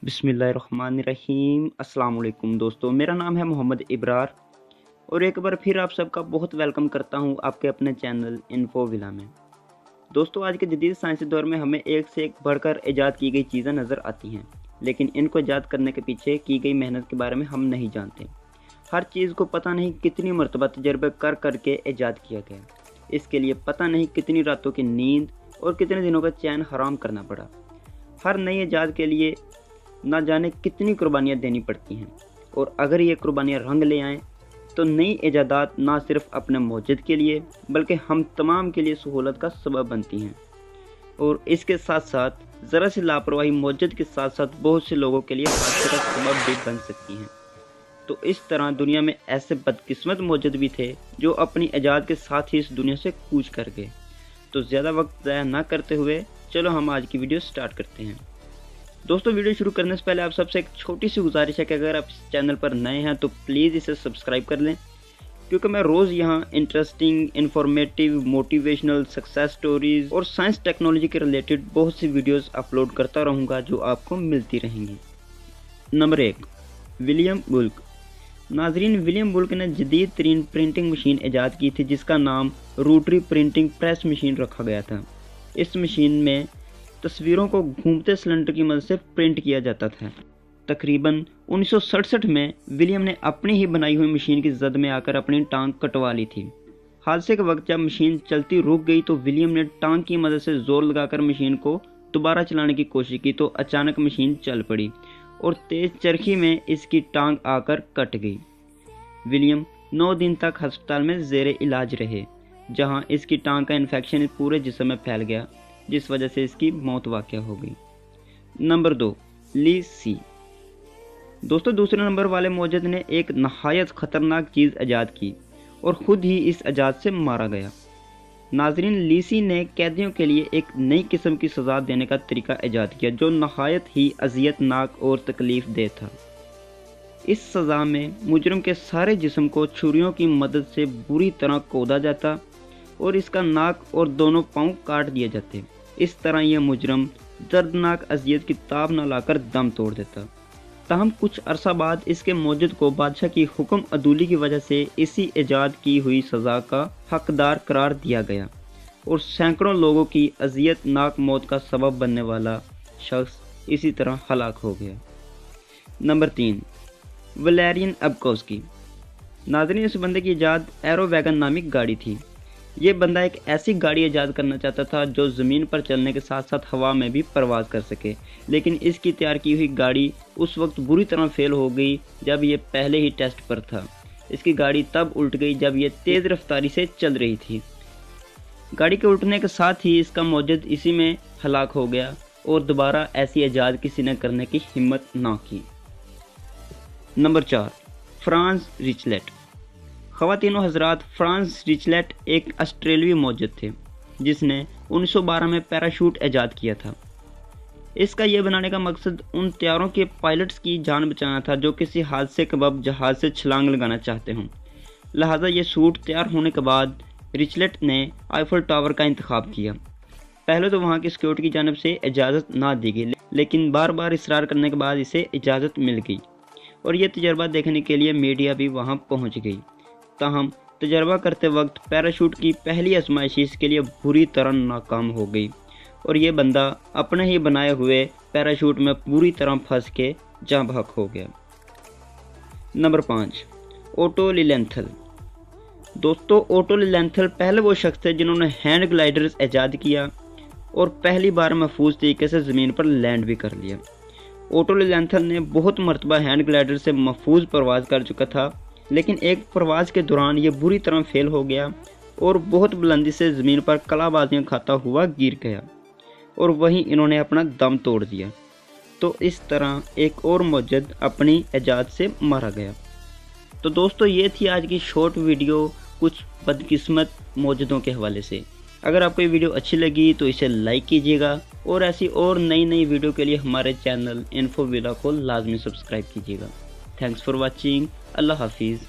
बिस्मिल्लाहिर्रहमानिर्रहीम। अस्सलाम वालेकुम दोस्तों, मेरा नाम है मोहम्मद इब्रार और एक बार फिर आप सबका बहुत वेलकम करता हूं आपके अपने चैनल इन्फोविला में। दोस्तों, आज के जदीद साइंसी दौर में हमें एक से एक बढ़कर ईजाद की गई चीज़ें नज़र आती हैं, लेकिन इनको ईजाद करने के पीछे की गई मेहनत के बारे में हम नहीं जानते। हर चीज़ को पता नहीं कितनी मरतबा तजर्बे कर करके ईजाद किया गया। इसके लिए पता नहीं कितनी रातों की नींद और कितने दिनों का चैन हराम करना पड़ा। हर नई ईजाद के लिए ना जाने कितनी कुर्बानियाँ देनी पड़ती हैं, और अगर ये कुर्बानियाँ रंग ले आएँ तो नई ईजादात ना सिर्फ अपने मौजूद के लिए बल्कि हम तमाम के लिए सहूलत का सबब बनती हैं। और इसके साथ साथ ज़रा सी लापरवाही मौजूद के साथ साथ बहुत से लोगों के लिए हादसे का सबब भी बन सकती हैं। तो इस तरह दुनिया में ऐसे बदकिस्मत मौजूद भी थे जो अपनी ईजाद के साथ ही इस दुनिया से कूच कर गए। तो ज़्यादा वक्त ज़ाया ना करते हुए चलो हम आज की वीडियो स्टार्ट करते हैं। दोस्तों, वीडियो शुरू करने से पहले आप सबसे एक छोटी सी गुजारिश है कि अगर आप इस चैनल पर नए हैं तो प्लीज़ इसे सब्सक्राइब कर लें, क्योंकि मैं रोज़ यहाँ interesting, informative, motivational, success stories और साइंस टेक्नोलॉजी के रिलेटेड बहुत सी वीडियोस अपलोड करता रहूँगा जो आपको मिलती रहेंगी। Number 1, William bulk. नाजरीन, विलियम बुल्क ने जदीद तरीन प्रिंटिंग मशीन ईजाद की थी जिसका नाम रोटरी प्रिंटिंग प्रेस मशीन रखा गया था। इस मशीन में तस्वीरों को घूमते सिलेंडर की मदद से प्रिंट किया जाता था। तकरीबन 1967 में विलियम ने अपनी ही बनाई हुई मशीन की जद में आकर अपनी टांग कटवा ली थी। हादसे के वक्त जब मशीन चलती रुक गई तो विलियम ने टांग की मदद से जोर लगाकर मशीन को दोबारा चलाने की कोशिश की तो अचानक मशीन चल पड़ी और तेज चरखी में इसकी टांग आकर कट गई। विलियम 9 दिन तक अस्पताल में जेर इलाज रहे, जहां इसकी टांग का इन्फेक्शन पूरे जिस्म में फैल गया, जिस वजह से इसकी मौत वाक़या हो गई। नंबर 2, ली सी। दोस्तों, दूसरे नंबर वाले मौजूद ने एक नहायत ख़तरनाक चीज़ ईजाद की और ख़ुद ही इस ईजाद से मारा गया। नाजरीन, ली सी ने कैदियों के लिए एक नई किस्म की सज़ा देने का तरीका ईजाद किया जो नहायत ही अजियतनाक और तकलीफ़ दे था। इस सज़ा में मुजरम के सारे जिस्म को छुरियों की मदद से बुरी तरह कौदा जाता और इसका नाक और दोनों पाँव काट दिए जाते। इस तरह यह मुजरम दर्दनाक अजियत की ताब न लाकर दम तोड़ देता। ताहम कुछ अरसा बाद इसके मौजूद को बादशाह की हुक्म अदूली की वजह से इसी ईजाद की हुई सज़ा का हकदार करार दिया गया और सैकड़ों लोगों की अजियतनाक मौत का सबब बनने वाला शख्स इसी तरह हलाक हो गया। Number 3, Valerian Abakovsky. नाज़रीन, इस बंदे की ईजाद एरो वैगन नामी गाड़ी थी। ये बंदा एक ऐसी गाड़ी ईजाद करना चाहता था जो ज़मीन पर चलने के साथ साथ हवा में भी परवाज़ कर सके, लेकिन इसकी तैयार की हुई गाड़ी उस वक्त बुरी तरह फेल हो गई जब ये पहले ही टेस्ट पर था। इसकी गाड़ी तब उल्ट गई जब ये तेज़ रफ्तारी से चल रही थी। गाड़ी के उल्टने के साथ ही इसका मौजूद इसी में हलाक हो गया और दोबारा ऐसी ईजाद किसी ने करने की हिम्मत ना की। Number 4, France रिचलेट। ख़वातीनो हज़रात, फ्रांस रिचलेट एक ऑस्ट्रेलियाई मौजूद थे जिसने 1912 में पैराशूट ईजाद किया था। इसका यह बनाने का मकसद उन तैयारों के पायलट्स की जान बचाना था जो किसी हादसे के वक्त जहाज़ से छलांग लगाना चाहते हों। लिहाजा ये सूट तैयार होने के बाद रिचलेट ने आईफल टावर का इंतखाब किया। पहले तो वहाँ की सिक्योरिटी की जानिब से इजाज़त ना दी गई, लेकिन बार बार इसरार करने के बाद इसे इजाज़त मिल गई और यह तजर्बा देखने के लिए मीडिया भी वहाँ पहुँच गई। ताहम तजर्बा करते वक्त पैराशूट की पहली आजमाइश इसके लिए बुरी तरह नाकाम हो गई और ये बंदा अपने ही बनाए हुए पैराशूट में पूरी तरह फंस के जाँ बहक हो गया। Number 5, Otto Lilienthal. दोस्तों, ओटो लिलेंथल पहले वो शख्स थे जिन्होंने हैंड ग्लाइडर्स ईजाद किया और पहली बार महफूज तरीके से ज़मीन पर लैंड भी कर लिया। ओटो लिलेंथल ने बहुत मरतबा हैंड ग्लाइडर से महफूज परवाज़ कर चुका था, लेकिन एक परवाज़ के दौरान ये बुरी तरह फेल हो गया और बहुत बुलंदी से ज़मीन पर कलाबाजियाँ खाता हुआ गिर गया और वहीं इन्होंने अपना दम तोड़ दिया। तो इस तरह एक और मौजूद अपनी ईजाद से मारा गया। तो दोस्तों, ये थी आज की शॉर्ट वीडियो कुछ बदकिस्मत मौजूदों के हवाले से। अगर आपको ये वीडियो अच्छी लगी तो इसे लाइक कीजिएगा और ऐसी और नई वीडियो के लिए हमारे चैनल इन्फोविला को लाजमी सब्सक्राइब कीजिएगा। Thanks for watching. अल्लाह हाफिज़।